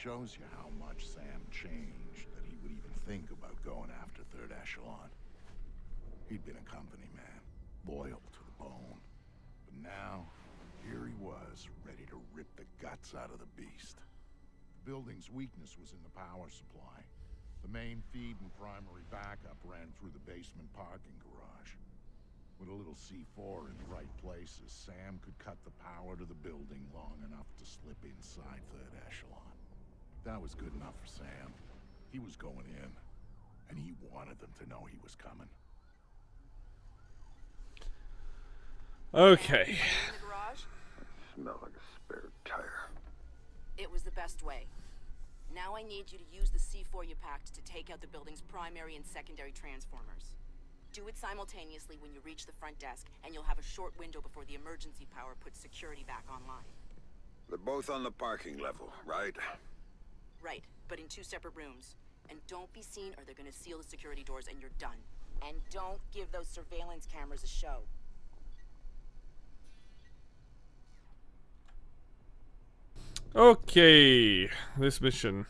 shows you how much Sam changed that he would even think about going after Third Echelon. He'd been a company man, loyal to the bone. But now, here he was, ready to rip the guts out of the beast. The building's weakness was in the power supply. The main feed and primary backup ran through the basement parking garage. With a little C4 in the right places, Sam could cut the power to the building long enough to slip inside Third Echelon. That was good enough for Sam. He was going in, and he wanted them to know he was coming. Okay. In the garage? Smell like a spare tire. It was the best way. Now I need you to use the C4 you packed to take out the building's primary and secondary transformers. Do it simultaneously when you reach the front desk, and you'll have a short window before the emergency power puts security back online. They're both on the parking level, right? Right, but in 2 separate rooms. And don't be seen or they're gonna seal the security doors and you're done. And don't give those surveillance cameras a show. Okay, this mission.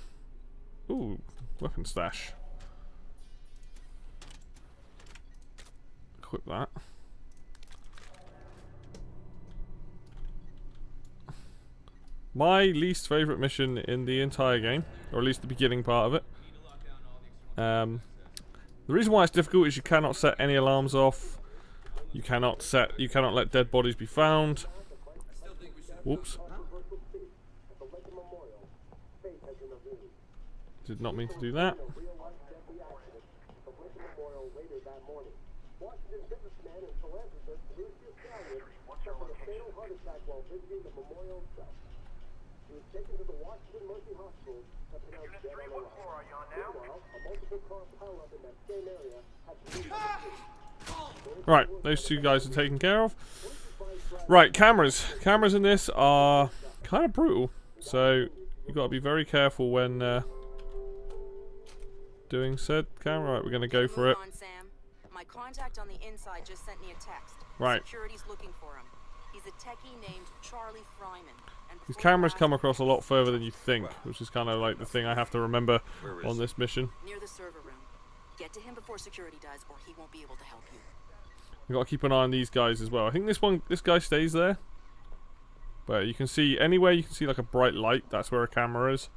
Ooh, weapon stash. Equip that. My least favorite mission in the entire game, or at least the beginning part of it. The reason why it's difficult is you cannot set any alarms off. You cannot let dead bodies be found. Whoops. Did not mean to do that. Right, those 2 guys are taken care of. Right, cameras. Cameras in this are kind of brutal, so you've got to be very careful when doing said camera. Right, we're going to go for it. Move on, Sam. My contact on the inside just sent me a text. Right. Security's looking for him. He's a techie named Charlie Fryman. And These cameras come across a lot further than you think, which is kind of like the thing I have to remember on this mission. near the server room. Get to him before security does, or he won't be able to help you. We've got to keep an eye on these guys as well. I think this guy stays there. But you can see, anywhere you can see like a bright light, that's where a camera is.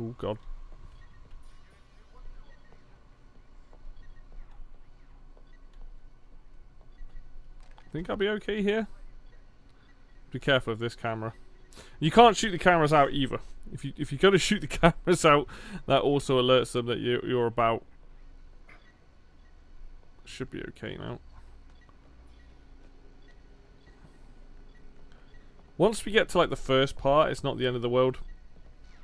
Oh god. Think I'll be okay here? Be careful of this camera. You can't shoot the cameras out either. If you go to shoot the cameras out, that also alerts them that you're about. Should be okay now. Once we get to like the first part, it's not the end of the world.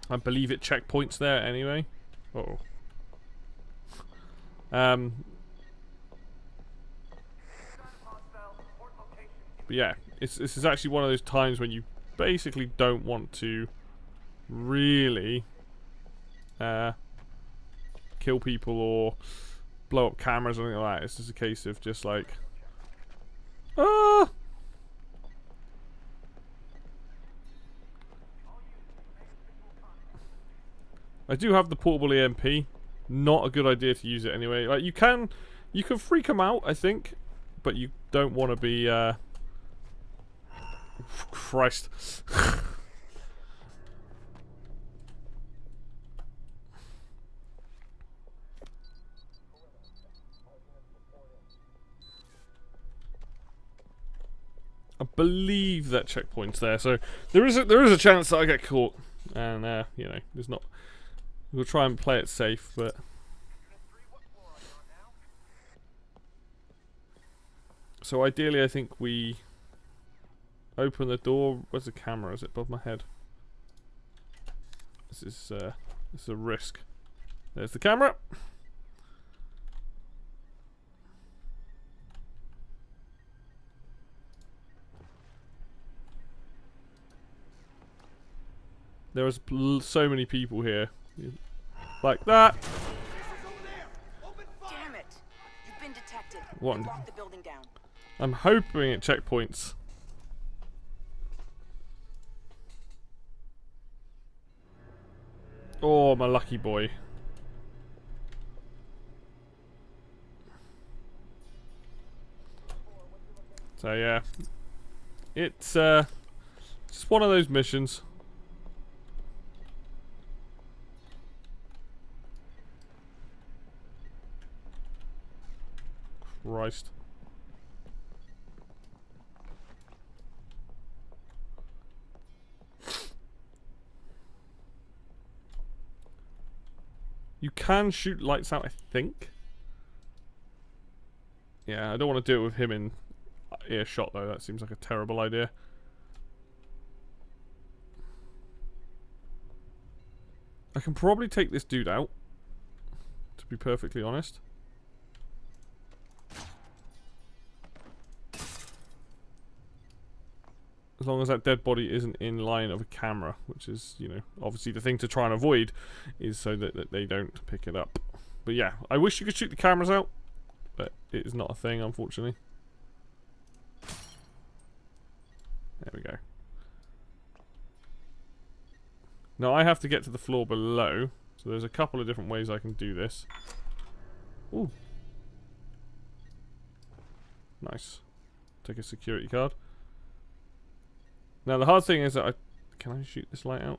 I believe it checkpoints there anyway. Uh-oh. But yeah, this is actually one of those times when you basically don't want to really kill people or blow up cameras or anything like that. It's just a case of just like, ah! I do have the portable EMP. Not a good idea to use it anyway. Like you can freak them out, I think, but you don't want to be. Christ. I believe that checkpoint's there, so there is a chance that I get caught, and you know, there's not. We'll try and play it safe, but so ideally, I think we open the door. Where's the camera? Is it above my head? This is a risk. There's the camera. There is so many people here. Like that. Damn it! You've been detected. What? Lock the building down. I'm hoping it checkpoints. Oh, my lucky boy. So yeah, it's just one of those missions. Christ. You can shoot lights out, I think. Yeah, I don't want to do it with him in earshot though. That seems like a terrible idea. I can probably take this dude out, to be perfectly honest. As long as that dead body isn't in line of a camera, which is, you know, obviously the thing to try and avoid, is so that they don't pick it up. But yeah, I wish you could shoot the cameras out, but it is not a thing, unfortunately. There we go. Now I have to get to the floor below, so there's a couple of different ways I can do this. Ooh. Nice. Take a security card. Now the hard thing is that can I shoot this light out?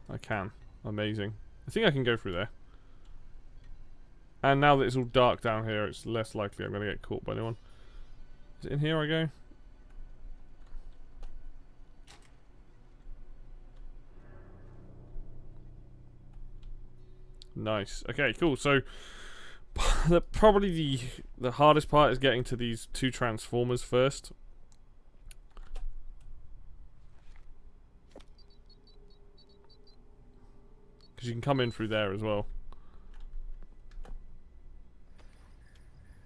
I can. Amazing. I think I can go through there. And now that it's all dark down here, it's less likely I'm going to get caught by anyone. Is it in here I go? Nice. Okay, cool. So probably the hardest part is getting to these two transformers first. Because you can come in through there as well.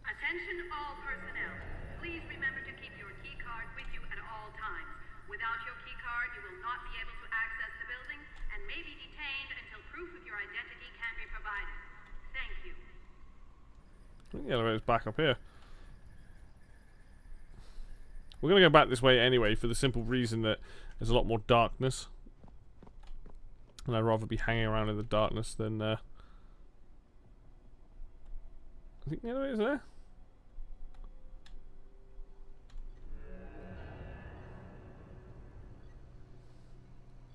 Attention all personnel. Please remember to keep your key card with you at all times. Without your key card, you will not be able to access the building and may be detained until proof of your identity can be provided. Thank you. I think the elevator's back up here. We're going to go back this way anyway for the simple reason that there's a lot more darkness. And I'd rather be hanging around in the darkness than I think the elevator's there.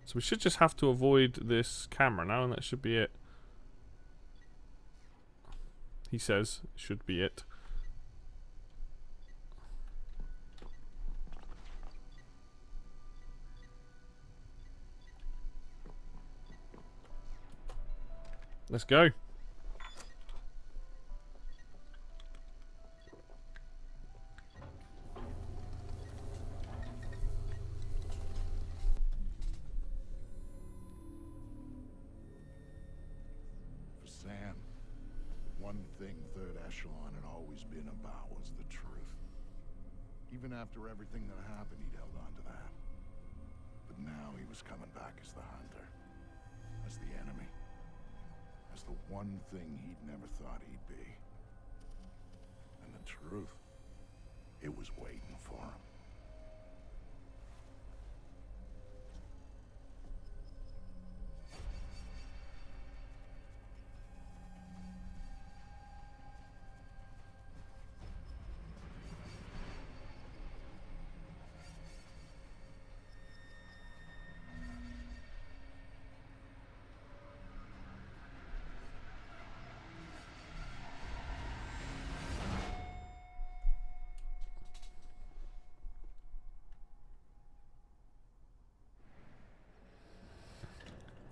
So we should just have to avoid this camera now, and that should be it. He says it should be it. Let's go. For Sam, one thing Third Echelon had always been about was the truth. Even after everything that happened, he'd held on to that. But now he was coming back as the hunter, as the enemy. As the one thing he'd never thought he'd be. And the truth, it was waiting for him.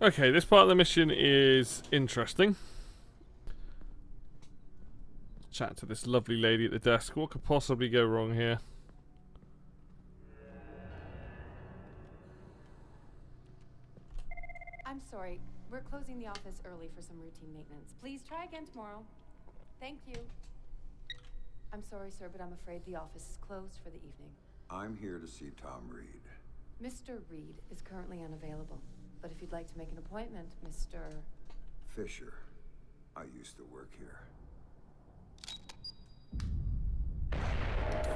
Okay, this part of the mission is interesting. Chat to this lovely lady at the desk. What could possibly go wrong here? I'm sorry. We're closing the office early for some routine maintenance. Please try again tomorrow. Thank you. I'm sorry, sir, but I'm afraid the office is closed for the evening. I'm here to see Tom Reed. Mr. Reed is currently unavailable. But if you'd like to make an appointment, Mr. Fisher. I used to work here.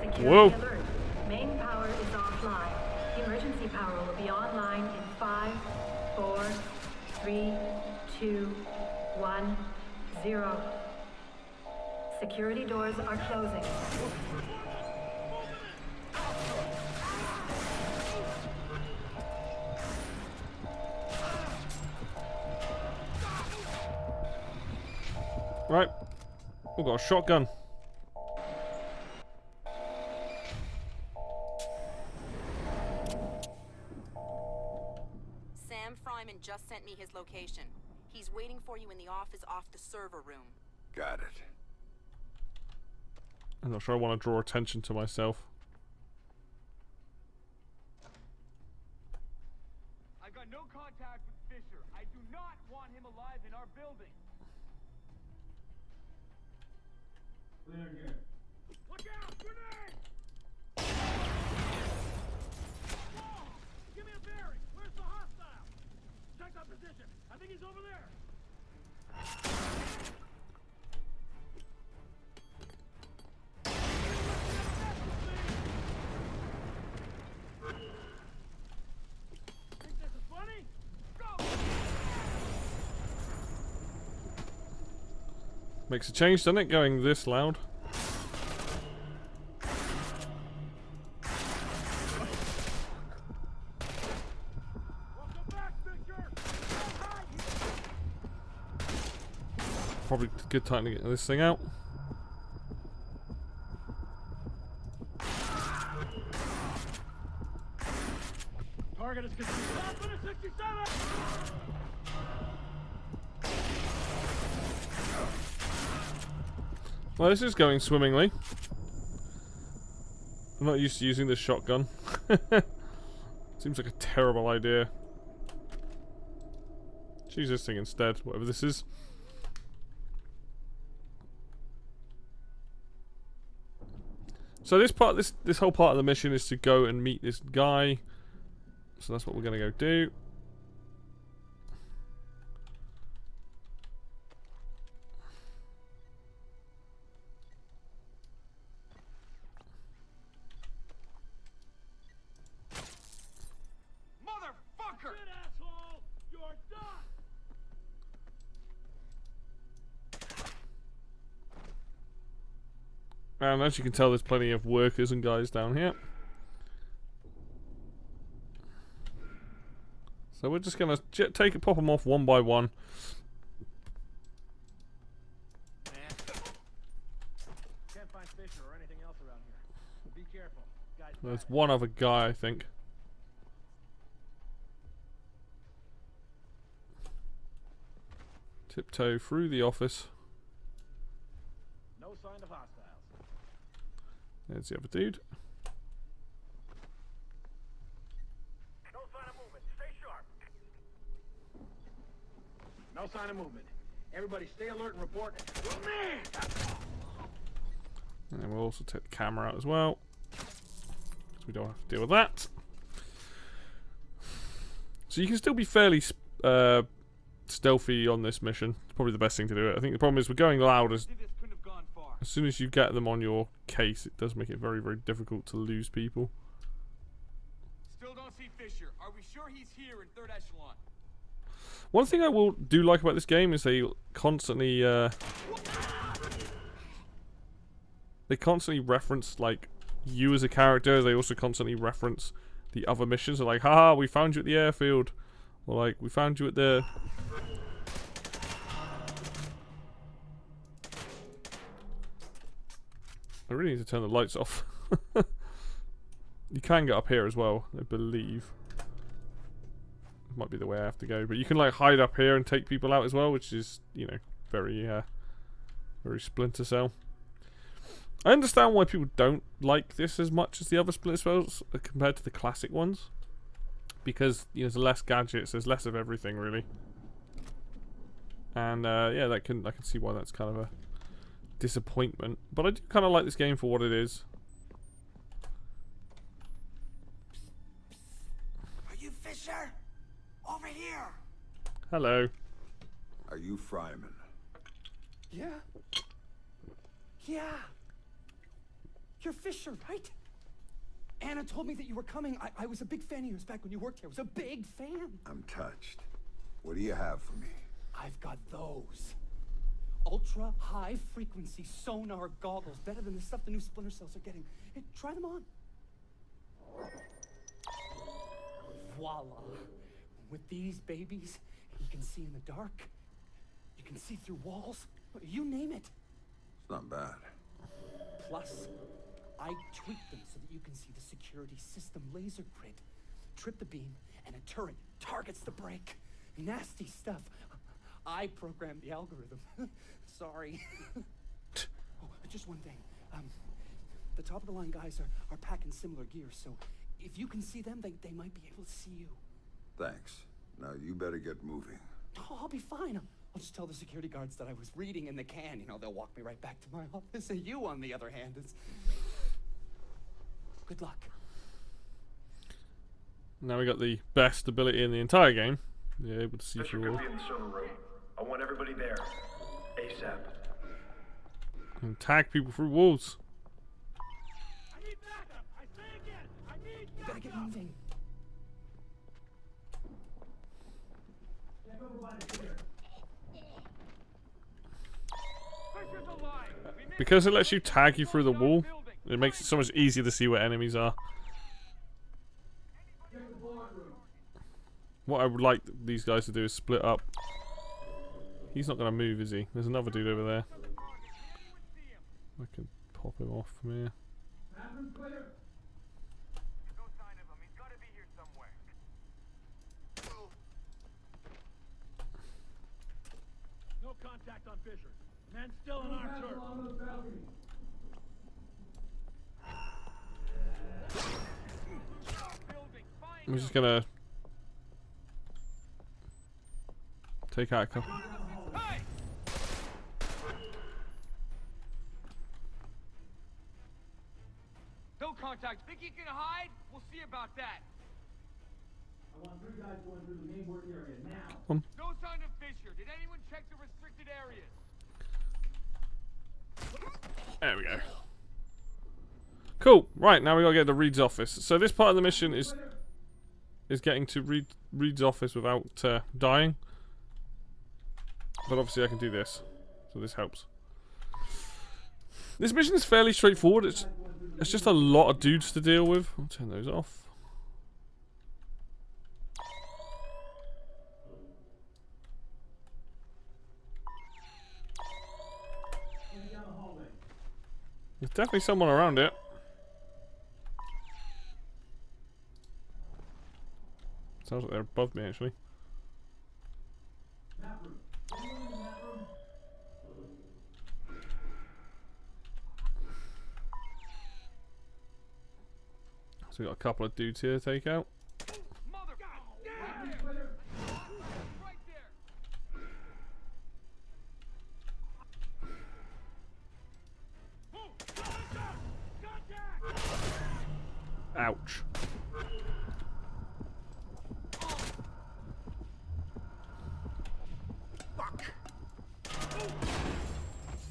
Security Whoa. alert. Main power is offline. Emergency power will be online in 5, 4, 3, 3, 2, 1, 0. Security doors are closing. Right. We've got a shotgun. Sam Fryman just sent me his location. He's waiting for you in the office off the server room. Got it. I'm not sure I want to draw attention to myself. I've got no contact with Fisher. I do not want him alive in our building. Look out! Grenade! Whoa! Give me a bearing! Where's the hostile? Check that position. I think he's over there. Think this is funny? Go! Makes a change, doesn't it, going this loud? Welcome back, Fisher! Probably a good time to get this thing out. Target is concealed. Stop at a 67! Well, this is going swimmingly. I'm not used to using this shotgun. Seems like a terrible idea. Choose this thing instead, whatever this is. So this whole part of the mission is to go and meet this guy. So that's what we're gonna go do. Motherfucker! Good asshole! You're done! And as you can tell, there's plenty of workers and guys down here. So we're just gonna pop them off one by one. Can't find Fisher or anything else around here. So be careful. Guys, There's one other guy, I think. Tiptoe through the office. no sign of hostiles. There's the other dude. No sign of movement. Stay sharp. No sign of movement. Everybody stay alert and report. And we'll also take the camera out as well, so we don't have to deal with that. So you can still be fairly stealthy on this mission. It's probably the best thing to do. I think the problem is we're going loud. As soon as you get them on your case, it does make it very, very difficult to lose people. Still don't see Fisher. Are we sure he's here in 3rd Echelon? One thing I will do like about this game is they constantly reference like you as a character. They also constantly reference the other missions. They're like, haha, we found you at the airfield, or like, we found you at the... I really need to turn the lights off. You can get up here as well, I believe. Might be the way I have to go, but you can like hide up here and take people out as well, which is, you know, very Splinter Cell. I understand why people don't like this as much as the other Splinter Cells compared to the classic ones, because, you know, there's less gadgets, there's less of everything really, and yeah, I can see why that's kind of a disappointment. But I do kind of like this game for what it is. Are you Fisher? Over here! Hello. Are you Fryman? Yeah. Yeah. You're Fisher, right? Anna told me that you were coming. I was a big fan of yours back when you worked here. I was a big fan. I'm touched. What do you have for me? I've got those. Ultra high frequency sonar goggles. Better than the stuff the new Splinter cells are getting. Hey, try them on. Voila. With these babies, you can see in the dark. You can see through walls. You name it. It's not bad. Plus, I tweak them so that you can see the security system laser grid. Trip the beam, and a turret targets the break. Nasty stuff. I programmed the algorithm. Sorry. Oh, just one thing. The top-of-the-line guys are packing similar gear, so if you can see them, they might be able to see you. Thanks. Now you better get moving. Oh, I'll be fine. I'll just tell the security guards that I was reading in the can. You know, they'll walk me right back to my office. And you, on the other hand, is... Good luck. Now we got the best ability in the entire game. You're able to see Fisher through could all. be in the server room. I want everybody there. ASAP. And tag people through walls. I need backup. I say again. I need You gotta get moving. Fisher's alive. We missed Because it lets you tag you through the wall, it makes it so much easier to see where enemies are. What I would like these guys to do is split up. He's not going to move, is he? There's another dude over there. I can pop him off from here. no contact on Fisher. Man's still on our turf. I'm just going to take out a couple. Hey! No contact. Think you can hide? We'll see about that. I want 3 guys going through the main work area now. No sign of Fisher. Did anyone check the restricted areas? There we go. Cool. Right, now we gotta get to Reed's office. So this part of the mission is getting to Reed's office without dying. But obviously I can do this, so this helps. This mission is fairly straightforward. It's just a lot of dudes to deal with. I'll turn those off. There's definitely someone around it. Sounds like they're above me, actually. So we got a couple of dudes here to take out. Mother! Right there! Right there! Ouch.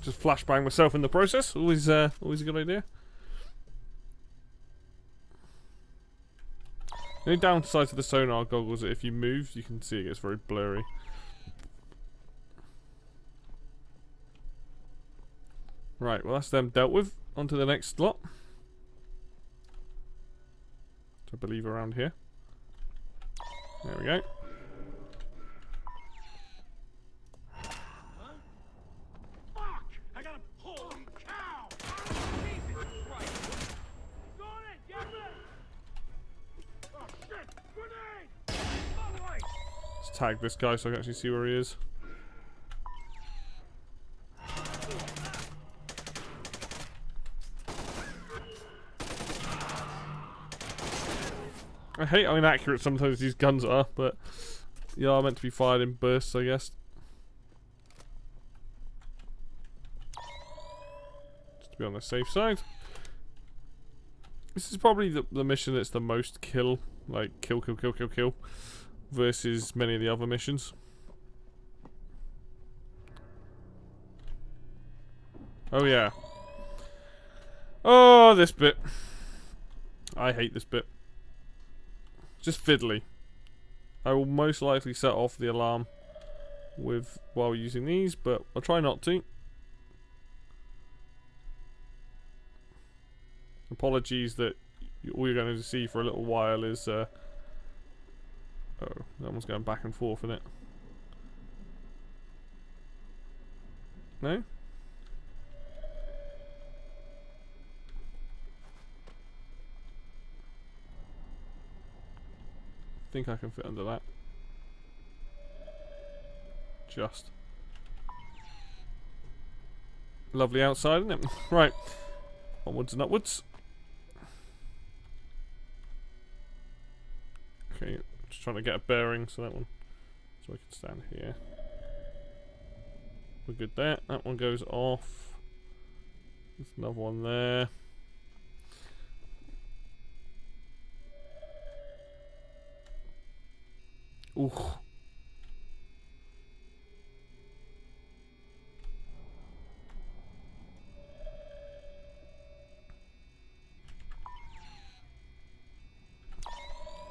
Just flashbang myself in the process. Always a good idea. The only downside to the sonar goggles is that if you move, you can see it gets very blurry. Right, well that's them dealt with. On to the next slot. I believe around here. There we go. Fuck! I got him. Holy cow! Jesus Christ! Got it! Get ready! Oh shit! Grenade! Alright! Let's tag this guy so I can actually see where he is. I hate how inaccurate sometimes these guns are, but they are meant to be fired in bursts, I guess. Just to be on the safe side. This is probably the mission that's the most kill, like kill, versus many of the other missions. Oh yeah. Oh, this bit. I hate this bit. Just fiddly. I will most likely set off the alarm while using these, but I'll try not to. Apologies that all you're going to see for a little while is oh, that one's going back and forth, isn't it? No? I think I can fit under that. Just. Lovely outside, isn't it? Right. Onwards and upwards. Okay, just trying to get a bearing so that one, so I can stand here. We're good there. That one goes off. There's another one there. Ooh.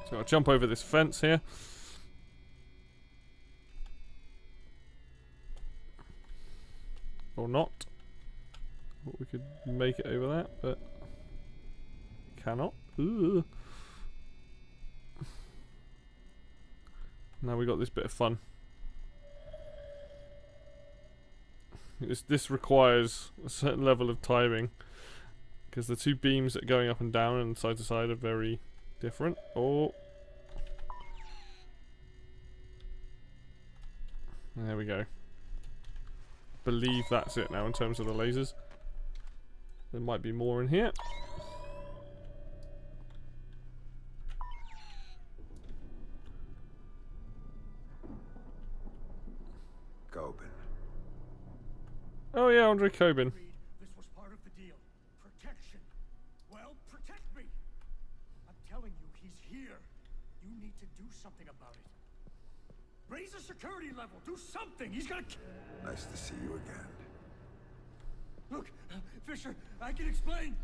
So I'll jump over this fence here. Or not. We could make it over that, but cannot. Ooh. Now we got this bit of fun. This requires a certain level of timing because the two beams that are going up and down and side to side are very different. Oh, there we go. Believe that's it now in terms of the lasers. There might be more in here. Coben. Oh yeah, Andre Coben. This was part of the deal. Protection. Well, protect me. I'm telling you, he's here. You need to do something about it. Raise the security level. Do something. He's gonna. Nice to see you again. Look, Fisher, I can explain.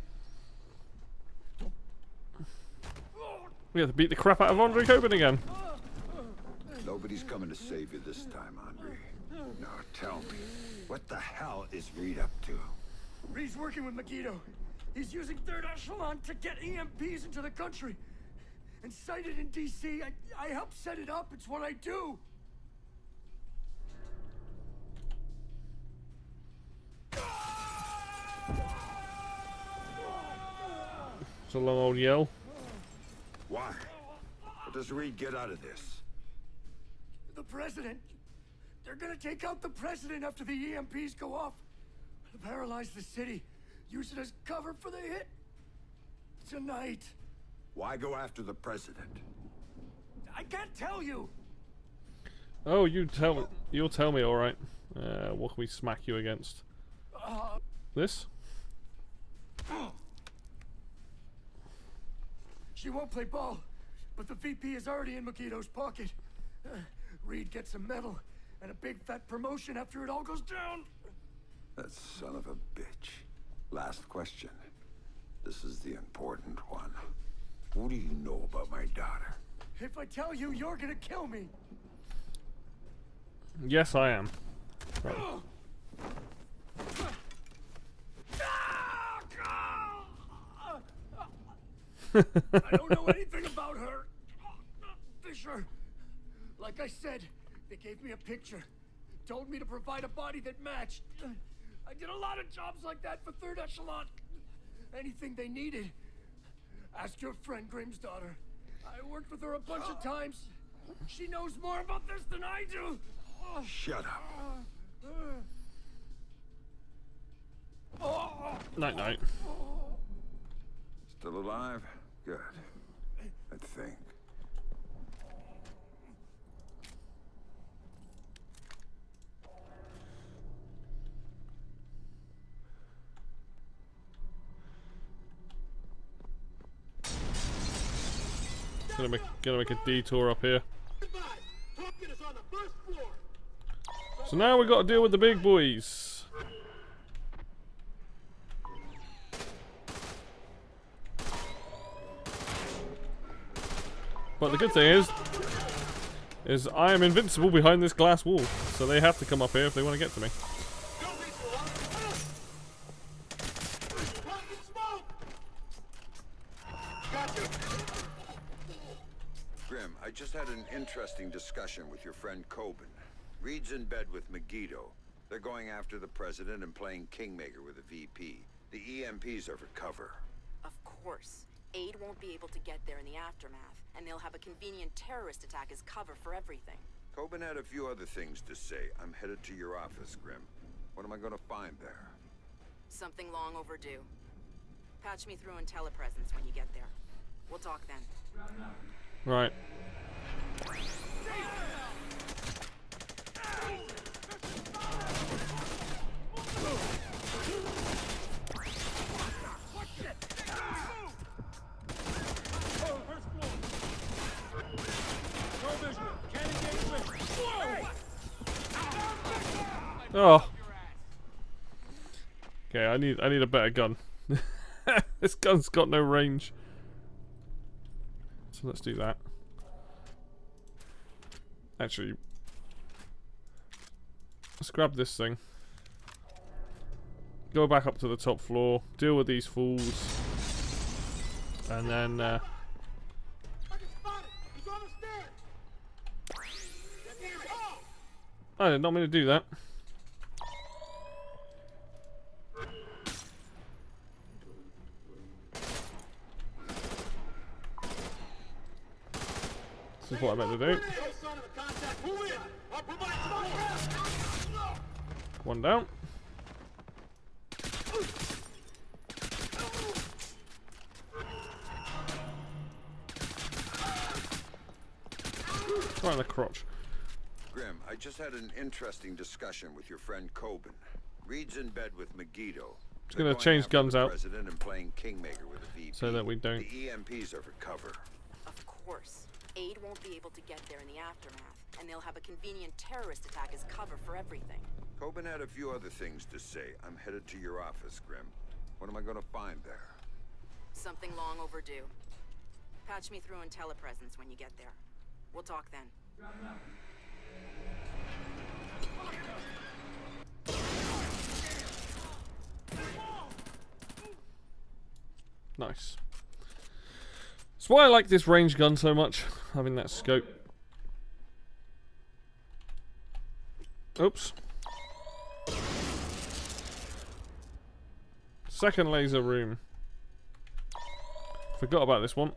We have to beat the crap out of Andre Coben again. Nobody's coming to save you this time, Andre. Now tell me, what the hell is Reed up to? Reed's working with Megiddo. He's using Third Echelon to get EMPs into the country. And sighted in DC, I help set it up. It's what I do. It's a long old yell. Why? What does Reed get out of this? The president. They're gonna take out the president after the EMPs go off. Paralyze the city. Use it as cover for the hit. Tonight. Why go after the president? I can't tell you. Oh, you'll tell me, all right. What can we smack you against? This? She won't play ball, but the VP is already in Megiddo's pocket. Reed gets a medal and a big fat promotion after it all goes down. That son of a bitch. Last question. This is the important one. What do you know about my daughter? If I tell you, you're gonna kill me. Yes, I am. Right. I don't know anything about her. Fisher. Like I said, they gave me a picture. Told me to provide a body that matched. I did a lot of jobs like that for Third Echelon. Anything they needed. Ask your friend Grimm's daughter. I worked with her a bunch of times. She knows more about this than I do. Shut up. Night night. Still alive? Good. I think. Gonna make a detour up here. So now we got to deal with the big boys. But the good thing is, is I am invincible behind this glass wall. So they have to come up here if they want to get to me. Grim, I just had an interesting discussion with your friend Coben. Reed's in bed with Megiddo. They're going after the president and playing Kingmaker with a VP. The EMPs are for cover. Of course. Aid won't be able to get there in the aftermath, and they'll have a convenient terrorist attack as cover for everything. Coben had a few other things to say. I'm headed to your office, Grim. What am I gonna find there? Something long overdue. Patch me through in telepresence when you get there. We'll talk then. Right. Oh. Okay, I need a better gun. This gun's got no range. So let's do that. Actually, let's grab this thing. Go back up to the top floor, deal with these fools, and then I did not mean to do that. This is what I meant to do. One down. Right in the crotch. Grim, I just had an interesting discussion with your friend Coben. Reed's in bed with Megiddo. Just gonna change guns out president and playing Kingmaker with a VP. so that we don't. The EMPs are for cover. Of course. Aid won't be able to get there in the aftermath, and they'll have a convenient terrorist attack as cover for everything. Coben had a few other things to say. I'm headed to your office, Grim. What am I gonna find there? Something long overdue. Patch me through in telepresence when you get there. We'll talk then. Nice. That's why I like this range gun so much, having that scope. Oops. Second laser room. Forgot about this one.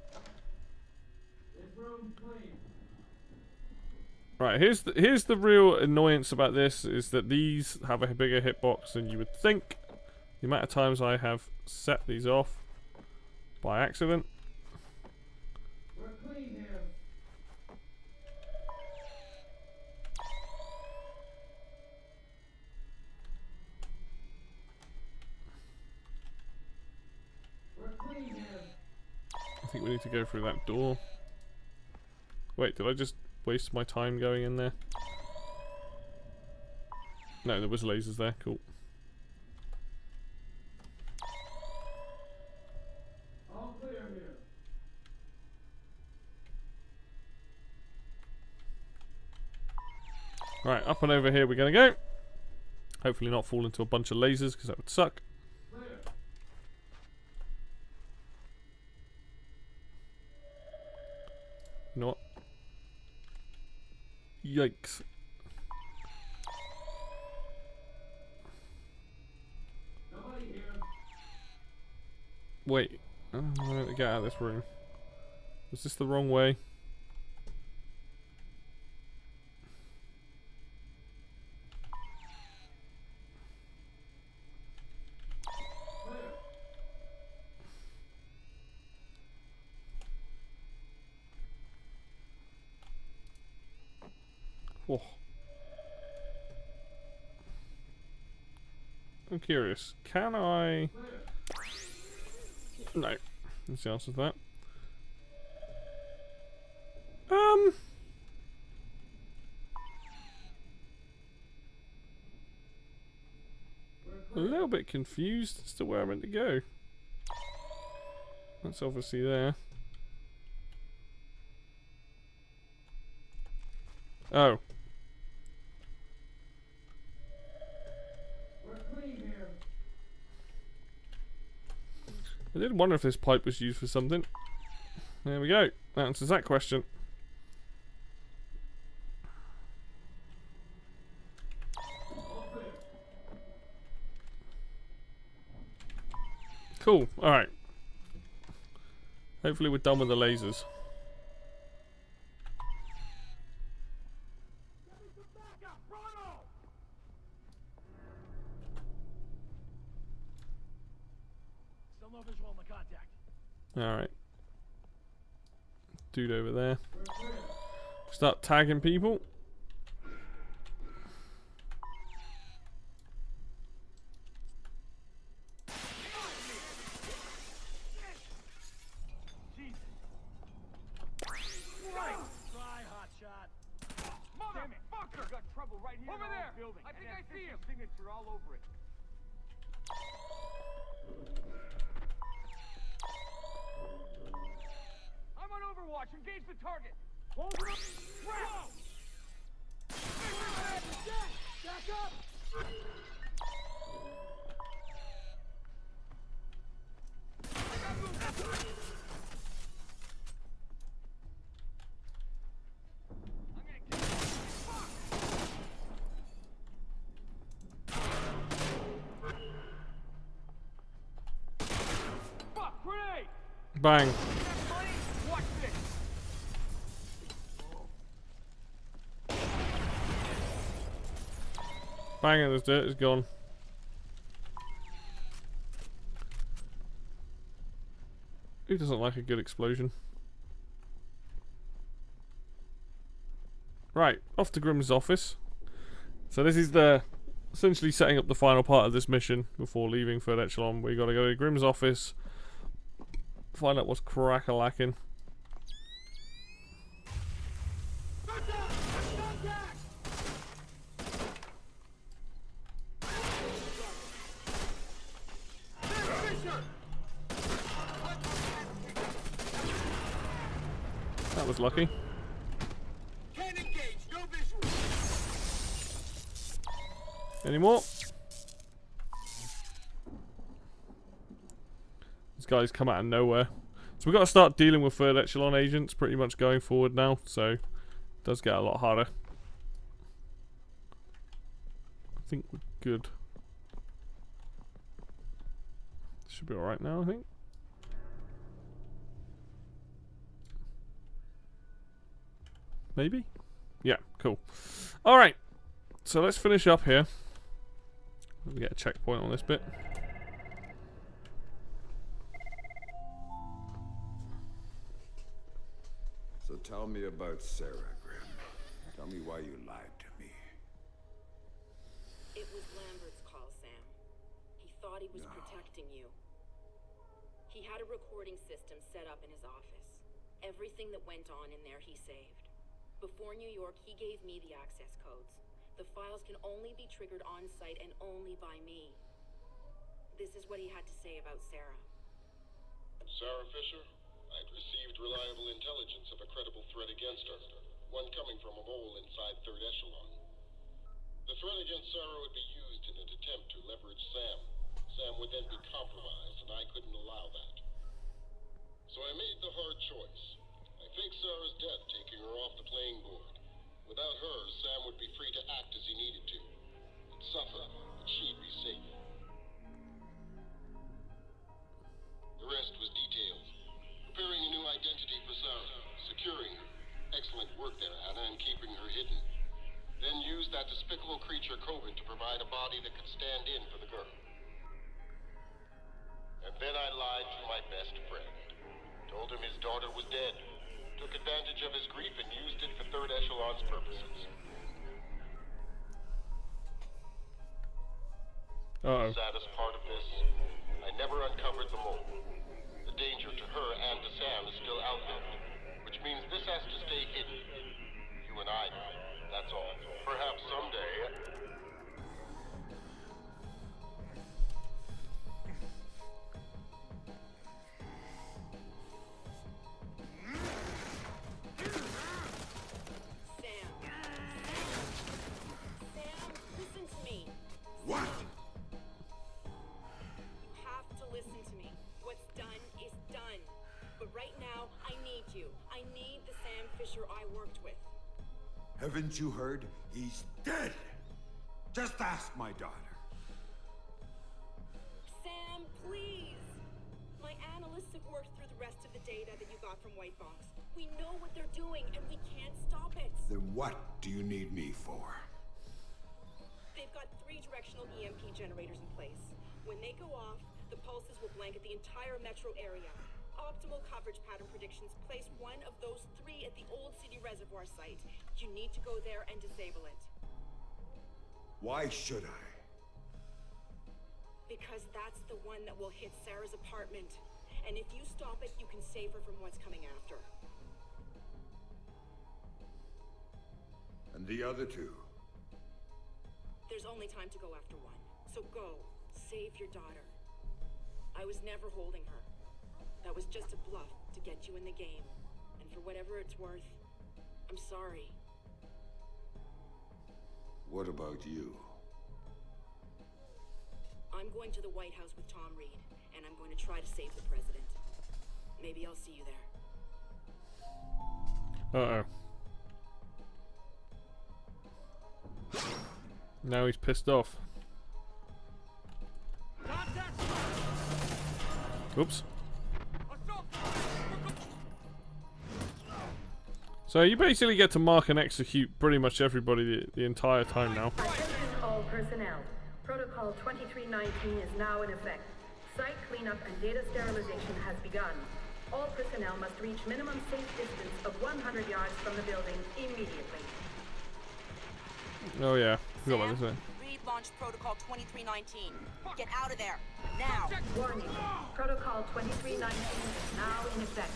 Right, here's the real annoyance about this, is that these have a bigger hitbox than you would think. The amount of times I have set these off by accident. We're clean here. We're clean here. I think we need to go through that door. Wait, did I just waste my time going in there? No, there was lasers there. Cool. All clear here. Right, up and over here we're gonna go. Hopefully not fall into a bunch of lasers, because that would suck. Clear. You know what? Yikes. Nobody here. Wait. I'm gonna get out of this room. Was this the wrong way? Oh. I'm curious. Can I... No. That's the answer to that. A little bit confused as to where I'm meant to go. That's obviously there. Oh. I did wonder if this pipe was used for something. There we go. That answers that question. Cool. Alright. Hopefully we're done with the lasers. Still no visual on the contact. Alright. Dude over there. Start tagging people. Motherfucker! Got trouble right here over in there. Building. I think I see him. Signature all over it. I'm on Overwatch. Engage the target. Hold it up. Whoa! Back up! Bang. Watch this. Bang, and this dirt is gone. Who doesn't like a good explosion? Right, off to Grimm's office. So this is the essentially setting up the final part of this mission before leaving for Echelon. We gotta go to Grimm's office, find out what's crack-a-lacking. That was lucky. Can't engage. No visual. Any more? These guys come out of nowhere. So we've got to start dealing with third echelon agents pretty much going forward now, so it does get a lot harder. I think we're good. Should be alright now, I think. Maybe? Yeah, cool. Alright, so let's finish up here. Let me get a checkpoint on this bit. So tell me about Sarah, Grim. Tell me why you lied to me. It was Lambert's call, Sam. He thought he was protecting you. He had a recording system set up in his office. Everything that went on in there he saved. Before New York, he gave me the access codes. The files can only be triggered on-site and only by me. This is what he had to say about Sarah. Sarah Fisher, I'd received reliable intelligence of a credible threat against her, one coming from a mole inside Third Echelon. The threat against Sarah would be used in an attempt to leverage Sam. Sam would then be compromised, and I couldn't allow that. So I made the hard choice. I faked Sarah's death, taking her off the playing board. Without her, Sam would be free to act as he needed to. He'd suffer, but she'd be safe. The rest was details. Preparing a new identity for Sarah, securing her. Excellent work there, Hannah, in keeping her hidden. Then used that despicable creature Coben to provide a body that could stand in for the girl. And then I lied to my best friend. Told him his daughter was dead. Took advantage of his grief and used it for Third Echelon's purposes. Uh-oh. The saddest part of this, I never uncovered the mole. The danger to her and to Sam is still out there, which means this has to stay hidden. You and I know, that's all. Perhaps someday... Haven't you heard? He's dead. Just ask my daughter. Sam, please! My analysts have worked through the rest of the data that you got from White Box. We know what they're doing, and we can't stop it. Then what do you need me for? They've got 3 directional EMP generators in place. When they go off, the pulses will blanket the entire metro area. Optimal coverage pattern predictions place one of those 3 at the Old City Reservoir site. You need to go there and disable it. Why should I? Because that's the one that will hit Sarah's apartment. And if you stop it, you can save her from what's coming after. And the other 2? There's only time to go after one. So go. Save your daughter. I was never holding her. That was just a bluff to get you in the game. And for whatever it's worth, I'm sorry. What about you? I'm going to the White House with Tom Reed, and I'm going to try to save the president. Maybe I'll see you there. Uh-oh. Now he's pissed off. Oops. So you basically get to mark and execute pretty much everybody the entire time now. Attention all personnel. Protocol 2319 is now in effect. Site cleanup and data sterilization has begun. All personnel must reach minimum safe distance of 100 yards from the building immediately. Oh yeah, forgot Sam, about this. Reed launched Protocol 2319. Get out of there, now! Warning. Protocol 2319 is now in effect.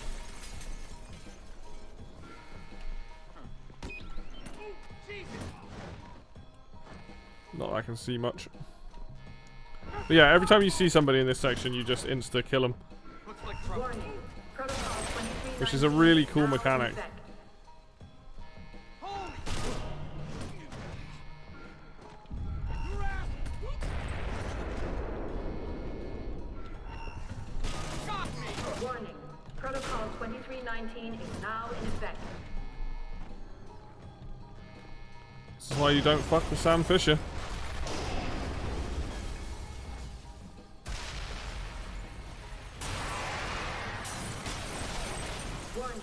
Not that I can see much. But yeah, every time you see somebody in this section, you just insta-kill them. Warning. Protocol 2319 Which is a really cool now in mechanic. effect. Warning. Protocol 2319 is now in effect. This is why you don't fuck with Sam Fisher. Warning.